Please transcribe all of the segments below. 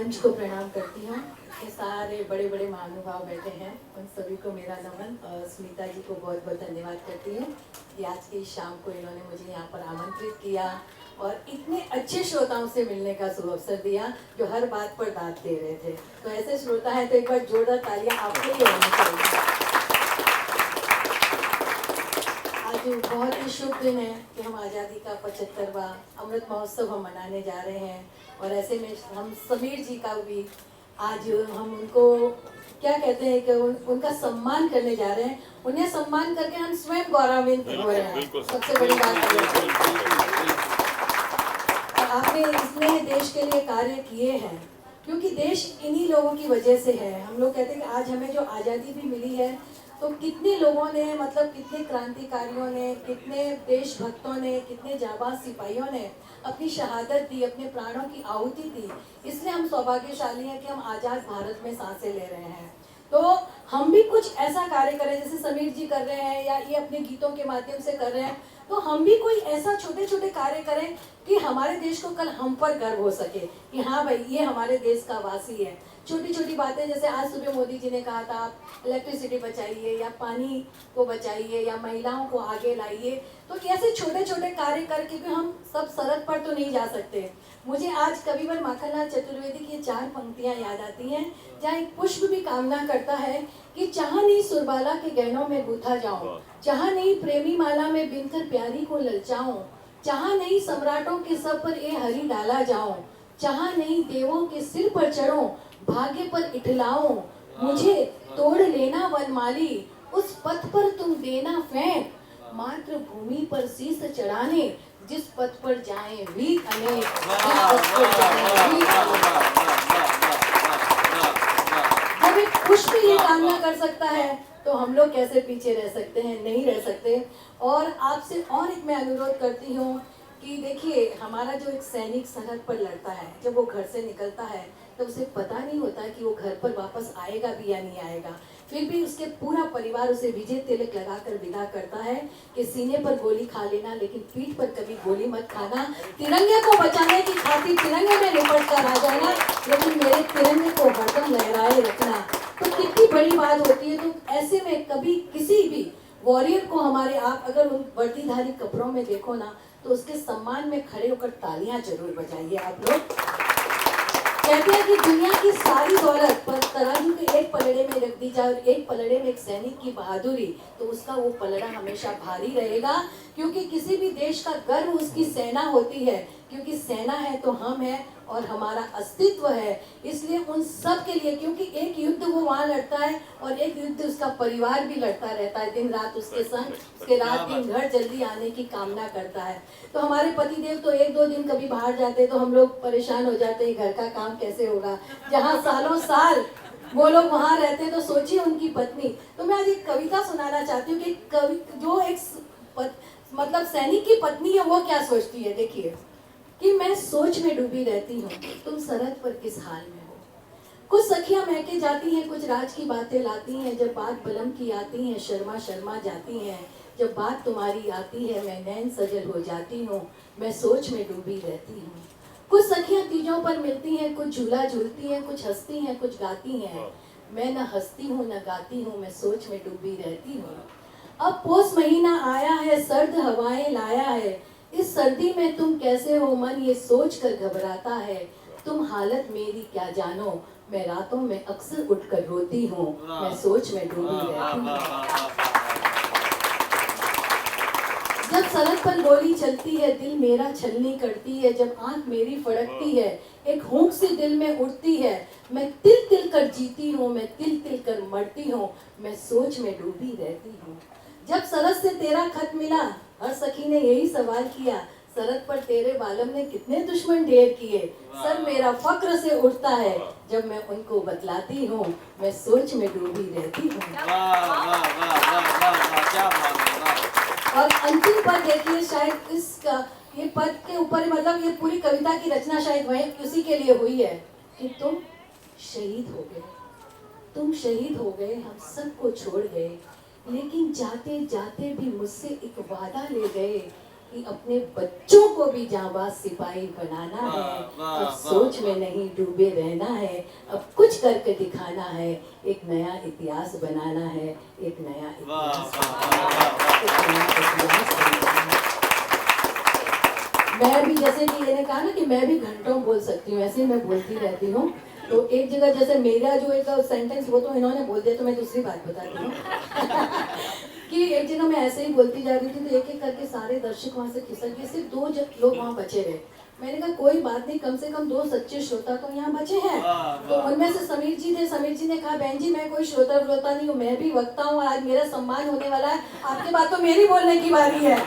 मंच को प्रणाम करती हूँ। ये सारे बड़े बड़े महानुभाव बैठे हैं, उन सभी को मेरा नमन। और स्मिता जी को बहुत बहुत धन्यवाद करती हूँ कि आज की शाम को इन्होंने मुझे यहाँ पर आमंत्रित किया और इतने अच्छे श्रोताओं से मिलने का शुभ अवसर दिया जो हर बात पर दाद दे रहे थे। तो ऐसे श्रोता है तो एक बार जोरदार तालियां आपके लिए होनी चाहिए। आज बहुत ही शुभ दिन है कि हम आज़ादी का 75वां अमृत महोत्सव हम मनाने जा रहे हैं। और ऐसे में हम समीर जी का भी आज हम उनको क्या कहते हैं कि उनका सम्मान करने जा रहे हैं। उन्हें सम्मान करके हम स्वयं गौरवान्वित हो रहे हैं, सबसे बड़ी बात है। और आपने इसमें देश के लिए कार्य किए हैं, क्योंकि देश इन्हीं लोगों की वजह से है। हम लोग कहते हैं कि आज हमें जो आज़ादी भी मिली है तो कितने लोगों ने, मतलब कितने क्रांतिकारियों ने, कितने देशभक्तों ने, कितने जाबाज सिपाहियों ने अपनी शहादत दी, अपने प्राणों की आहुति दी। इसलिए हम सौभाग्यशाली हैं कि हम आज़ाद भारत में सांसें ले रहे हैं। तो हम भी कुछ ऐसा कार्य करें जैसे समीर जी कर रहे हैं या ये अपने गीतों के माध्यम से कर रहे हैं। तो हम भी कोई ऐसा छोटे छोटे कार्य करें कि हमारे देश को कल हम पर गर्व हो सके कि हाँ भाई ये हमारे देश का वासी है। छोटी छोटी बातें, जैसे आज सुबह मोदी जी ने कहा था आप इलेक्ट्रिसिटी बचाइए या पानी को बचाइए या महिलाओं को आगे लाइए। तो ऐसे छोटे छोटे कार्य करके भी हम सब सरहद पर तो नहीं जा सकते। मुझे आज कविवर माखनलाल चतुर्वेदी की 4 पंक्तियां याद आती हैं, जहाँ एक पुष्प भी कामना करता है कि चाह नहीं सुरबाला के गहनों में गूथा जाऊं, चाह नहीं प्रेमी माला में बिनकर प्यारी को ललचाऊं, चाह नहीं सम्राटों के सब पर ए हरि डाला जाऊं, चाह नहीं देवों के सिर पर चढ़ूं, भाग्य पर इठलाऊं, मुझे तोड़ लेना वनमाली, उस पथ पर तुम देना फेंक, मातृभूमि पर शीश चढ़ाने, जिस पथ पर जाएं वीर अनेक, जब एक पुष्प ये कामना कर सकता है तो हम लोग कैसे पीछे रह सकते हैं? नहीं रह सकते। और आपसे और एक मैं अनुरोध करती हूँ कि देखिए, हमारा जो एक सैनिक सरहद पर लड़ता है, जब वो घर से निकलता है तो उसे पता नहीं होता कि वो घर पर वापस आएगा भी या नहीं आएगा। फिर भी उसके पूरा परिवार उसे विजय तिलक लगाकर विदा करता है कि सीने पर गोली खा लेना लेकिन पीठ पर कभी गोली मत खाना, तिरंगे को बचाने की खातिर तिरंगे में लिपट कर आ जाना, लेकिन मेरे तिरंगे को हरदम लहराए रखना। तो कितनी बड़ी बात होती है। तो ऐसे में कभी किसी भी वॉरियर को हमारे, आप अगर उन वर्दीधारी कपड़ों में देखो ना तो उसके सम्मान में खड़े होकर तालियां जरूर बजाइए आप लोग। कहते हैं कि दुनिया की सारी दौलत पर तराजू के एक पलड़े में रख दी जाए और एक पलड़े में एक सैनिक की बहादुरी, तो उसका वो पलड़ा हमेशा भारी रहेगा। क्योंकि किसी भी देश का गर्व उसकी सेना होती है, क्योंकि सेना है तो हम हैं और हमारा अस्तित्व है। इसलिए उन सब के लिए, क्योंकि एक युद्ध वो वहाँ लड़ता है और एक युद्ध उसका परिवार भी लड़ता रहता है, दिन रात उसके संग, उसके रात दिन घर जल्दी आने की कामना करता है। तो हमारे पतिदेव तो 1-2 दिन कभी बाहर जाते तो हम लोग परेशान हो जाते हैं, घर का काम कैसे होगा, जहाँ सालों साल वो लोग वहाँ रहते हैं। तो सोचिए उनकी पत्नी। तो मैं आज एक कविता सुनाना चाहती हूँ कि कवि जो एक मतलब सैनिक की पत्नी है वो क्या सोचती है। देखिए कि मैं सोच में डूबी रहती हूँ, तुम सरहद पर किस हाल में हो। कुछ सखियां महके जाती हैं, कुछ राज की बातें लाती हैं, जब बात बलम की आती है शर्मा शर्मा जाती हैं, जब बात तुम्हारी आती है मैं नैन सजल हो जाती हूँ, मैं सोच में डूबी रहती हूँ। कुछ सखियां तीजों पर मिलती हैं, कुछ झूला झूलती हैं, कुछ हंसती हैं, कुछ गाती हैं, मैं न हंसती हूँ न गाती हूँ, मैं सोच में डूबी रहती हूँ। अब पोष महीना आया है, सर्द हवाएं लाया है, इस सर्दी में तुम कैसे हो मन ये सोच कर घबराता है, तुम हालत मेरी क्या जानो, मैं रातों में अक्सर उठकर रोती हूँ, मैं सोच में डूबी रहती हूँ। जब सरहद पर गोली चलती है दिल मेरा छलनी करती है, जब आंख मेरी फड़कती है एक हुंक सी दिल में उठती है, मैं तिल तिल कर जीती हूँ, मैं तिल तिल कर मरती हूँ, मैं सोच में डूबी रहती हूँ। जब सरहद से तेरा खत मिला हर सखी ने यही सवाल किया, सरहद पर तेरे बालम ने कितने दुश्मन ढेर किए, सर मेरा फक्र से उठता है जब मैं उनको बतलाती हूँ, मैं सोच में डूबी रहती हूँ। और अंतिम पद देखिए, शायद इसका ये पद के ऊपर, मतलब ये पूरी कविता की रचना शायद वही उसी के लिए हुई है कि तुम शहीद हो गए, तुम शहीद हो गए, हम सबको छोड़ गए, लेकिन जाते जाते भी मुझसे एक वादा ले गए, कि अपने बच्चों को भी जांबाज सिपाही बनाना है। अब सोच में नहीं डूबे रहना है, अब कुछ करके दिखाना है, एक नया इतिहास बनाना है, एक नया इतिहास बनाना है। मैं भी, जैसे कि मैंने कहा ना कि मैं भी घंटों बोल सकती हूँ, ऐसे ही मैं बोलती रहती हूँ। तो एक जगह जैसे मेरा जो एक सेंटेंस वो तो इन्होंने बोल दिया, तो मैं दूसरी बात बताती हूँ कि एक जगह मैं ऐसे ही बोलती जा रही थी, तो एक एक करके सारे दर्शक वहाँ से खिसक गए, सिर्फ 2 लोग वहाँ बचे रहे। मैंने कहा कोई बात नहीं, कम से कम 2 सच्चे श्रोता तो यहाँ बचे हैं। तो उनमें से समीर जी थे। समीर जी ने कहा बहन जी मैं कोई श्रोता व्रोता नहीं हूँ, मैं भी वक्ता हूँ, आज मेरा सम्मान होने वाला है, आपके बाद तो मेरी बोलने की बारी है।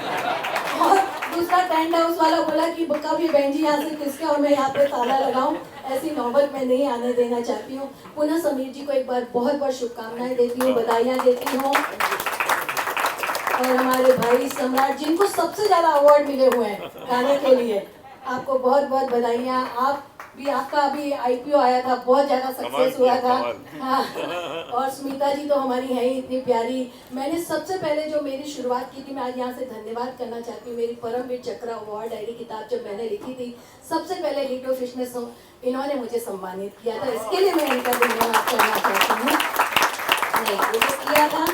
और दूसरा टेंट हाउस वाला बोला कि कभी बहन जी यहाँ से किसके और मैं यहाँ पे ताला लगाऊं, ऐसी नौबत मैं नहीं आने देना चाहती हूँ। पुनः समीर जी को एक बार बहुत बहुत शुभकामनाएं देती हूँ, बधाइयाँ देती हूँ। और हमारे भाई सम्राट जिनको सबसे ज्यादा अवार्ड मिले हुए हैं गाने के लिए, आपको बहुत बहुत बधाइयाँ। आप भी, आपका अभी आईपीओ आया था, बहुत ज्यादा सक्सेस हुआ था। हाँ। और स्मिता जी तो हमारी है ही इतनी प्यारी। मैंने सबसे पहले जो मेरी शुरुआत की थी, मैं आज यहाँ से धन्यवाद करना चाहती हूँ। मेरी परमवीर चक्र अवार्ड डायरी किताब जब मैंने लिखी थी, सबसे पहले लिटो फिश ने इन्होंने मुझे सम्मानित किया था, इसके लिए मैं इनका धन्यवाद करना चाहती हूँ। नहीं, वो किया था।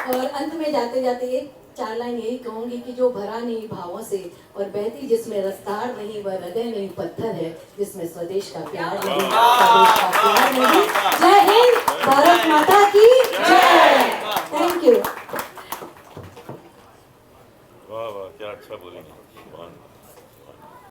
और अंत में जाते जाते एक 4 लाइन यही कहूंगी कि जो भरा नहीं भावों से और बहती जिसमें रफ्तार नहीं, वह हृदय नहीं पत्थर है, जिसमें स्वदेश का प्यार नहीं, स्वदेश का